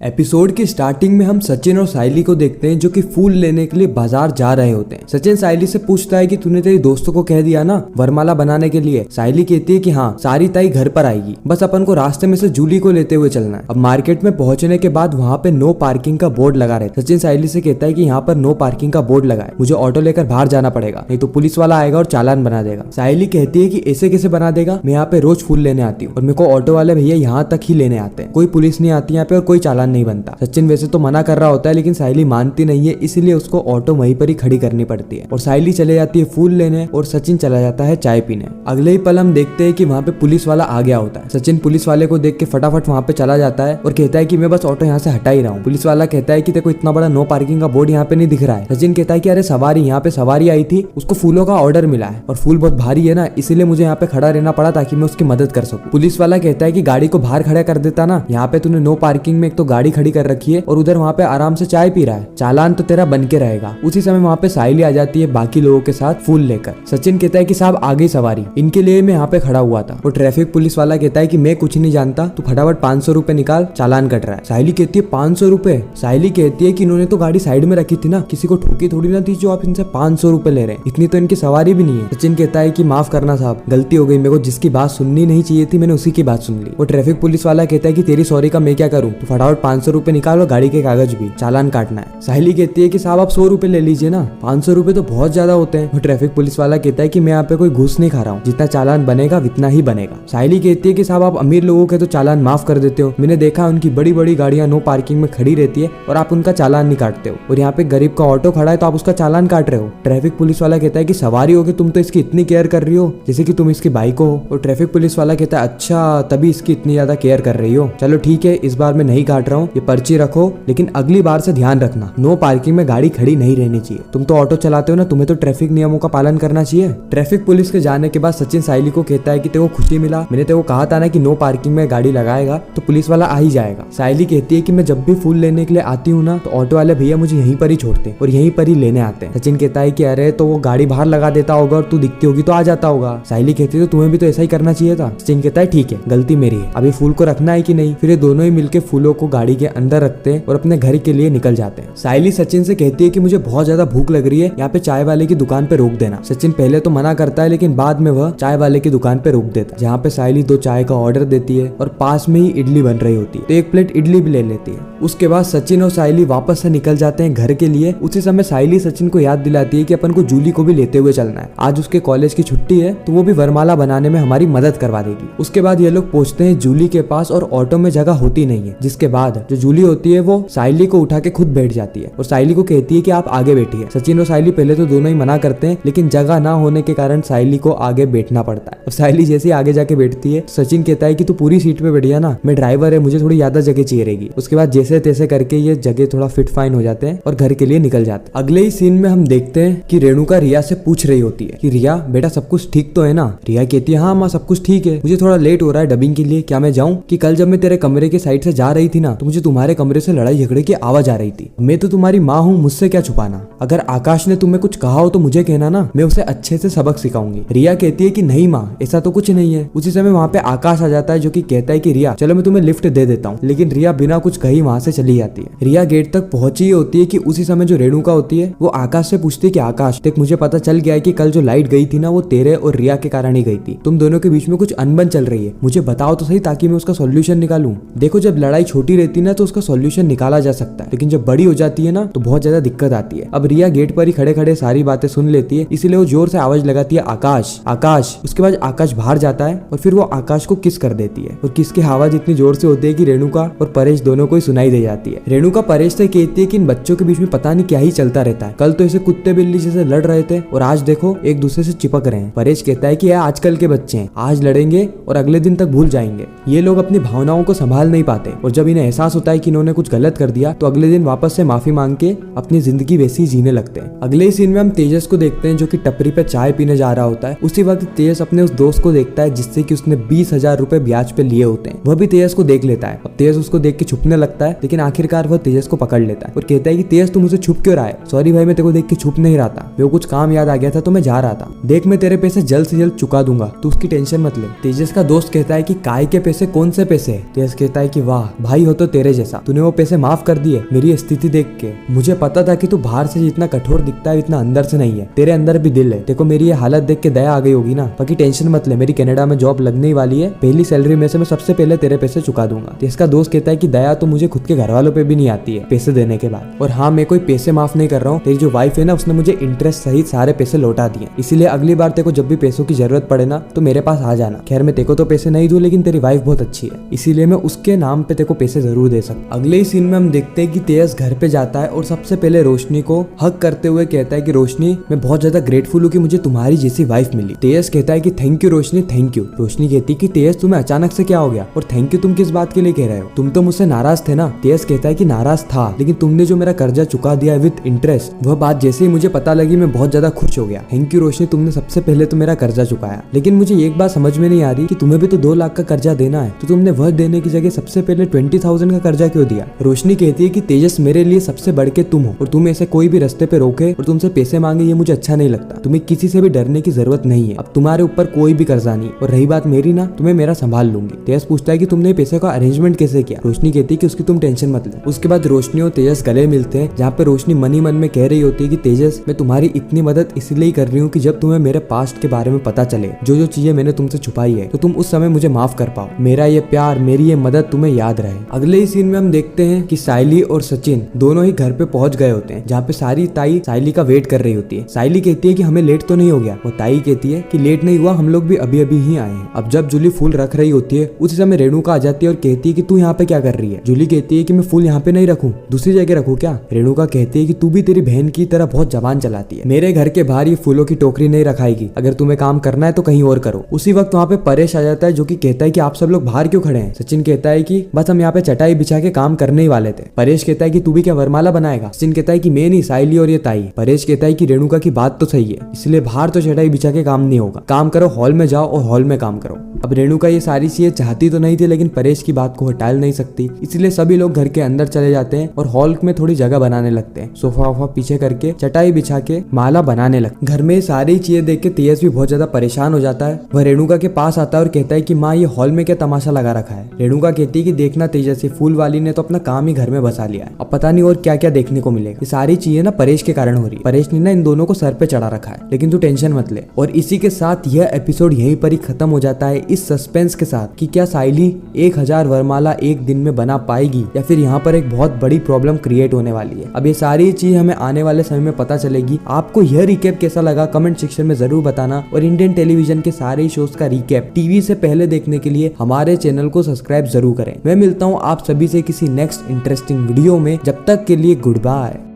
Episode की starting में हम सचिन और साइली को देखते हैं जो कि फूल लेने के लिए बाजार जा रहे होते हैं। सचिन साइली से पूछता है कि तूने तेरी दोस्तों को कह दिया ना वरमाला बनाने के लिए। साइली कहती है कि हाँ, सारी ताई घर पर आएगी, बस अपन को रास्ते में से जूली को लेते हुए चलना है। अब मार्केट में पहुंचने के बाद वहाँ पे नो पार्किंग का बोर्ड लगा रहे। सचिन साइली से कहता है कि यहाँ पर नो पार्किंग का बोर्ड लगा है, मुझे ऑटो लेकर बाहर जाना पड़ेगा, नहीं तो पुलिस वाला आएगा और चालान बना देगा। साइली कहती है कि ऐसे कैसे बना देगा, मैं यहाँ पे रोज फूल लेने आती हूँ और मेरे को ऑटो वाले भैया यहाँ तक ही लेने आते हैं, कोई पुलिस नहीं आती यहाँ पे और कोई चालान नहीं बनता। सचिन वैसे तो मना कर रहा होता है लेकिन साइली मानती नहीं है, इसीलिए उसको ऑटो वहीं पर ही खड़ी करनी पड़ती है और साइली चले जाती है फूल लेने और सचिन चला जाता है चाय पीने। अगले ही पल हम देखते हैं कि वहाँ पे पुलिस वाला आ गया होता है। सचिन पुलिस वाले को देख के फटाफट वहाँ पे चला जाता है और कहता है कि मैं बस ऑटो यहाँ से हटा ही रहा हूँ। पुलिस वाला कहता है कि देखो इतना बड़ा नो पार्किंग का बोर्ड यहाँ पे नहीं दिख रहा है। सचिन कहता है कि अरे सवारी, यहाँ पे सवारी आई थी, उसको फूलों का ऑर्डर मिला है और फूल बहुत भारी है ना, इसीलिए मुझे यहाँ पे खड़ा रहना पड़ा ताकि मैं उसकी मदद कर सकूँ। पुलिस वाला कहता है कि गाड़ी को बाहर खड़ा कर देता ना, यहाँ पे तूने नो पार्किंग में एक तो गाड़ी खड़ी कर रखी है और उधर वहाँ पे आराम से चाय पी रहा है, चालान तो तेरा बन के रहेगा। उसी समय वहाँ पे साइली आ जाती है बाकी लोगों के साथ फूल लेकर। सचिन कहता है कि साहब आ गई सवारी, इनके लिए मैं यहाँ पे खड़ा हुआ था। और ट्रैफिक पुलिस वाला कहता है कि मैं कुछ नहीं जानता, तू फटाफट 500 रुपए निकाल, चालान कट रहा है। साइली कहती है 500 रुपए। साइली कहती है कि इन्होंने तो गाड़ी साइड में रखी थी ना, किसी को ठोकी थोड़ी ना थी जो आप इनसे 500 रुपए ले रहे हैं, इतनी तो इनकी सवारी भी नहीं है। सचिन कहता है कि माफ करना साहब, गलती हो गई, मेरे को जिसकी बात सुननी नहीं चाहिए थी मैंने उसी की बात सुन ली। और ट्रैफिक पुलिस वाला कहता है कि तेरी सॉरी का मैं क्या करूँ, तो फटाफट 500 रुपए निकाल और गाड़ी के कागज भी, चालान काटना है। साहिली कहती है कि साहब आप 100 रुपए ले लीजिए ना, 500 रुपए तो बहुत ज्यादा होते हैं। ट्रैफिक पुलिस वाला कहता है कि मैं यहाँ पे कोई घूस नहीं खा रहा हूँ, जितना चालान बनेगा उतना ही बनेगा। साहिली कहती है कि साहब आप अमीर लोगों के तो चालान माफ कर देते हो, मैंने देखा उनकी बड़ी बड़ी गाड़ियां नो पार्किंग में खड़ी रहती है और आप उनका चालान नहीं काटते हो, और यहाँ पे गरीब का ऑटो खड़ा है तो आप उसका चालान काट रहे हो। ट्रैफिक पुलिस वाला कहता है कि सवारी हो के तुम तो इसकी इतनी केयर कर रही हो जैसे कि तुम इसकी बाइक हो। और ट्रैफिक पुलिस वाला कहता है अच्छा तभी इसकी इतनी ज्यादा केयर कर रही हो, चलो ठीक है इस बार मैं नहीं काट रहा हूँ, ये पर्ची रखो, लेकिन अगली बार से ध्यान रखना नो पार्किंग में गाड़ी खड़ी नहीं रहनी चाहिए। तुम तो ऑटो चलाते हो ना, तुम्हें तो ट्रैफिक नियमों का पालन करना चाहिए। ट्रैफिक पुलिस के जाने के बाद सचिन साइली को कहता है कि तेरे को खुशी मिला, मैंने तेरे को कहा था ना कि नो पार्किंग में गाड़ी लगाएगा तो पुलिस वाला आ ही जाएगा। साइली कहती है कि मैं जब भी फूल लेने के लिए आती हूँ ना तो ऑटो वाले भैया मुझे यहीं पर ही छोड़ते और यहीं पर ही लेने आते हैं। सचिन कहता है कि अरे तो वो गाड़ी बाहर लगा देता होगा और तू दिखती होगी तो आ जाता होगा। साइली कहती है तो तुम्हें भी तो ऐसा ही करना चाहिए था। सचिन कहता है ठीक है गलती मेरी है, अभी फूल को रखना है कि नहीं। फिर ये दोनों ही मिलकर फूलों को गाड़ी के अंदर रखते हैं और अपने घर के लिए निकल जाते हैं। साइली सचिन से कहती है कि मुझे बहुत ज्यादा भूख लग रही है, यहाँ पे चाय वाले की दुकान पे रोक देना। सचिन पहले तो मना करता है लेकिन बाद में वह चाय वाले की दुकान पे रोक देता है, जहाँ पे साइली 2 चाय का ऑर्डर देती है और पास में ही इडली बन रही होती है तो 1 प्लेट इडली भी ले लेती है। उसके बाद सचिन और साइली वापस से निकल जाते हैं घर के लिए। उसी समय साइली सचिन को याद दिलाती है कि अपन को जूली को भी लेते हुए चलना है, आज उसके कॉलेज की छुट्टी है तो वो भी वरमाला बनाने में हमारी मदद करवा देगी। उसके बाद ये लोग पहुंचते हैं जूली के पास और ऑटो में जगह होती नहीं है, जिसके बाद जो जूली होती है वो साइली को उठा के खुद बैठ जाती है और साइली को कहती है कि आप आगे बैठिए। सचिन और साइली पहले तो दोनों ही मना करते हैं लेकिन जगह ना होने के कारण साइली को आगे बैठना पड़ता है। और साइली जैसे आगे जाके बैठती है सचिन कहता है कि तू पूरी सीट पे बैठिया ना, मैं ड्राइवर है, मुझे थोड़ी ज्यादा जगह चाहिए रहेगी। उसके बाद जैसे तैसे करके ये जगह थोड़ा फिट फाइन हो जाते हैं और घर के लिए निकल जाते हैं। अगले ही सीन में हम देखते हैं कि रेणुका रिया से पूछ रही होती है कि रिया बेटा सब कुछ ठीक तो है ना। रिया कहती है हाँ माँ सब कुछ ठीक है, मुझे थोड़ा लेट हो रहा है डबिंग के लिए, क्या मैं जाऊँ? कि कल जब मैं तेरे कमरे के साइड से जा रही थी ना तो मुझे तुम्हारे कमरे से लड़ाई झगड़े की आवाज आ रही थी, मैं तो तुम्हारी माँ हूँ, मुझसे क्या छुपाना, अगर आकाश ने तुम्हें कुछ कहा हो तो मुझे कहना ना, मैं उसे अच्छे से सबक सिखाऊंगी। रिया कहती है कि नहीं माँ ऐसा तो कुछ नहीं है। उसी समय वहाँ पे आकाश आ जाता है जो कि कहता है कि रिया चलो मैं तुम्हें लिफ्ट दे देता हूँ, लेकिन रिया बिना कुछ कही वहाँ से चली जाती है। रिया गेट तक पहुंची होती है कि उसी समय जो रेणुका होती है वो आकाश से पूछती है कि आकाश देख मुझे पता चल गया है कि कल जो लाइट गई थी ना वो तेरे और रिया के कारण ही गई थी, तुम दोनों के बीच में कुछ अनबन चल रही है, मुझे बताओ तो सही ताकि मैं उसका सोल्यूशन निकालूं। देखो जब लड़ाई छोटी रहती है ना तो उसका सोल्यूशन निकाला जा सकता है, लेकिन जब बड़ी हो जाती है ना तो बहुत ज्यादा दिक्कत आती है। अब रिया गेट पर ही खड़े खड़े सारी बातें सुन लेती है, इसीलिए वो जोर से आवाज लगाती है आकाश आकाश। उसके बाद आकाश बाहर जाता है और फिर वो आकाश को किस कर देती है और किस की आवाज इतनी जोर से होती है कि रेणुका और परेश दोनों को ही सुनाई दे जाती है। रेणुका परेश से कहती है कि इन बच्चों के बीच में पता नहीं क्या ही चलता रहता है, कल तो ऐसे कुत्ते बिल्ली जैसे लड़ रहे थे और आज देखो एक दूसरे से चिपक रहे हैं। परेश कहता है कि यह आजकल के बच्चे हैं, आज लड़ेंगे और अगले दिन तक भूल जाएंगे, ये लोग अपनी भावनाओं को संभाल नहीं पाते और जब इन्हें एहसास होता है कि इन्होंने कुछ गलत कर दिया तो अगले दिन वापस से माफी मांग के अपनी जिंदगी वैसी ही जीने लगते हैं। अगले ही सीन में हम तेजस को देखते हैं जो कि टपरी पे चाय पीने जा रहा होता है। उसी वक्त तेजस अपने उस दोस्त को देखता है जिससे कि उसने 20,000 रुपए ब्याज पे लिए होते हैं, वह भी तेजस को देख लेता है। अब तेजस उसको देख के छुपने लगता है लेकिन आखिरकार वह तेजस को पकड़ लेता है और कहता है कि तेजस तू मुझे छुप क्यों रहा है? सॉरी भाई मैं तेरे को देख के छुप नहीं रहा था, वो कुछ काम याद आ गया था तो मैं जा रहा था, देख मैं तेरे पैसे जल्द से जल्द चुका दूंगा, तू उसकी टेंशन मत ले। तेजस का दोस्त कहता है कि काय के पैसे, कौन से पैसे? तेजस कहता है कि वाह भाई हो तो तो तेरे जैसा। तूने वो पैसे माफ कर दिए मेरी स्थिति देख के। मुझे पता था कि तू बाहर से जितना कठोर दिखता है इतना अंदर से नहीं है, तेरे अंदर भी दिल है। देखो मेरी ये हालत देख के दया आ गई होगी ना, बाकी टेंशन मत ले, मेरी कनाडा में जॉब लगने ही वाली है, पहली सैलरी में से मैं सबसे पहले तेरे पैसे चुका दूंगा। तो इसका दोस्त कहता है कि दया तो मुझे खुद के घर वालों पे भी नहीं आती है पैसे देने के बाद। और हाँ, मैं कोई पैसे माफ नहीं कर रहा हूँ, तेरी जो वाइफ है ना उसने मुझे इंटरेस्ट सहित सारे पैसे लौटा दिए, इसीलिए अगली बार तेरे को जब भी पैसों की जरूरत पड़े ना तो मेरे पास आ जाना। खैर मैं तेरे को तो पैसे नहीं दूं, लेकिन तेरी वाइफ बहुत अच्छी है, इसीलिए मैं उसके नाम पे तेरे को पैसे जरूर दे सकता। अगले ही सीन में हम देखते हैं कि तेज घर पे जाता है और सबसे पहले रोशनी को हक करते हुए कहता है कि रोशनी मैं बहुत ज्यादा ग्रेटफुल हूँ कि मुझे तुम्हारी जैसी वाइफ मिली। तेज कहता है कि thank you Roshni, thank you. Roshni कहती है कि तेज तुम्हें अचानक से क्या हो गया और थैंक यू तुम किस बात के लिए कह रहे हो, तुम तो मुझसे नाराज थे ना। तेज कहता है कि नाराज था, लेकिन तुमने जो मेरा कर्जा चुका दिया विद इंटरेस्ट, वह बात जैसे ही मुझे पता लगी मैं बहुत ज्यादा खुश हो गया। थैंक यू रोशनी, तुमने सबसे पहले तो मेरा कर्जा चुकाया। लेकिन मुझे एक बात समझ में नहीं आ रही कि तुम्हें भी तो 2 लाख का कर्जा देना है, तो तुमने वह देने की जगह सबसे पहले 20,000 का कर्जा क्यों दिया। रोशनी कहती है कि तेजस मेरे लिए सबसे बढ़ के तुम हो, और तुम ऐसे कोई भी रास्ते पे रोके और तुमसे पैसे मांगे ये मुझे अच्छा नहीं लगता। तुम्हें किसी से भी डरने की जरूरत नहीं है, अब तुम्हारे ऊपर कोई भी कर्जा नहीं। और रही बात मेरी ना, तुम्हें मेरा संभाल लूंगी। तेजस पूछता है कि तुमने पैसे का अरेंजमेंट कैसे किया। रोशनी कहती है कि उसकी तुम टेंशन मत ले। उसके बाद रोशनी और तेजस गले मिलते हैं, जहाँ पे रोशनी मन ही मन में कह रही होती है कि तेजस मैं तुम्हारी इतनी मदद इसलिए ही कर रही हूँ कि जब तुम्हें मेरे पास्ट के बारे में पता चले, जो जो चीजें मैंने तुमसे छुपाई है, तो तुम उस समय मुझे माफ कर पाओ। मेरा ये प्यार, मेरी ये मदद तुम्हें याद रहे। अगले ही सीन में हम देखते हैं कि साइली और सचिन दोनों ही घर पे पहुंच गए होते हैं, जहाँ पे सारी ताई साइली का वेट कर रही होती है। साइली कहती है कि हमें लेट तो नहीं हो गया, वो ताई कहती है कि लेट नहीं हुआ, हम लोग भी अभी अभी ही आए हैं। अब जब जूली फूल रख रही होती है उसी समय रेणुका आ जाती है और कहती है कि तू यहाँ पे क्या कर रही है। जूली कहती है कि मैं फूल यहाँ पे नहीं रखूँ, दूसरी जगह रखूँ क्या। रेणुका कहती है कि तू भी तेरी बहन की तरह बहुत जबान चलाती है, मेरे घर के बाहर ये फूलों की टोकरी नहीं रखाएगी, अगर तुम्हें काम करना है तो कहीं और करो। उसी वक्त वहाँ पे परेश आ जाता है, जो कि कहता है कि आप सब लोग बाहर क्यों खड़े हैं। सचिन कहता है कि बस हम यहाँ पे चटाई बिछा के काम करने ही वाले थे। परेश कहता है कि तू भी क्या वरमाला बनाएगा। सचिन कहता है कि मैं नहीं, साइली और ये ताई। परेश कहता है कि रेणुका की बात तो सही है, इसलिए बाहर तो चटाई बिछा के काम नहीं होगा, काम करो हॉल में जाओ और हॉल में काम करो। अब रेणुका ये सारी चीजें चाहती तो नहीं थी, लेकिन परेश की बात को हटा नहीं सकती, इसलिए सभी लोग घर के अंदर चले जाते हैं और हॉल में थोड़ी जगह बनाने लगते हैं। सोफा वोफा पीछे करके चटाई बिछा के माला बनाने लगते। घर में सारी चीजें देख के तेज भी बहुत ज्यादा परेशान हो जाता है। वह रेणुका के पास आता है और कहता है कि माँ ये हॉल में क्या तमाशा लगा रखा है। रेणुका कहती है कि देखना तेजस्वी, फूल वाली ने तो अपना काम ही घर में बसा लिया है, अब पता नहीं और क्या क्या देखने को मिलेगा। ये सारी चीजें ना परेश के कारण हो रही है, परेश ने ना इन दोनों को सर पे चढ़ा रखा है, लेकिन तू टेंशन मत ले। और इसी के साथ यह एपिसोड यहीं पर ही खत्म हो जाता है, इस सस्पेंस के साथ कि क्या साइली 1000 वरमाला एक दिन में बना पाएगी या फिर यहाँ पर एक बहुत बड़ी प्रॉब्लम क्रिएट होने वाली है। अब ये सारी चीज हमें आने वाले समय में पता चलेगी। आपको यह रिकैप कैसा लगा कमेंट सेक्शन में जरूर बताना, और इंडियन टेलीविजन के सारे शोज का रिकैप टीवी से पहले देखने के लिए हमारे चैनल को सब्सक्राइब जरूर करें। मैं मिलता हूँ आप सभी से किसी नेक्स्ट इंटरेस्टिंग वीडियो में, जब तक के लिए गुड बाय।